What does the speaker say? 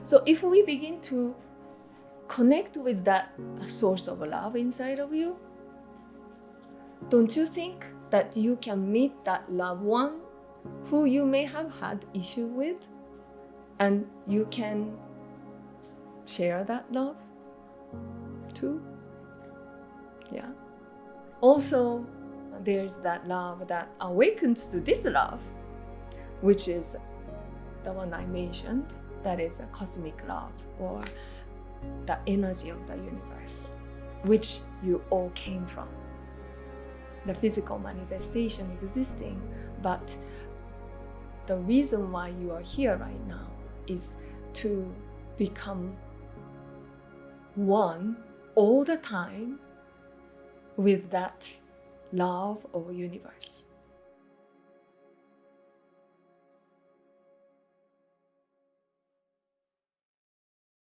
So if we begin to connect with that source of love inside of you, don't you think that you can meet that loved one who you may have had issue with, and you can share that love too? Yeah. Also, there's that love that awakens to this love, which is the one I mentioned, that is a cosmic love, or the energy of the universe, which you all came from. The physical manifestation existing, but the reason why you are here right now is to become one all the time with that love of universe.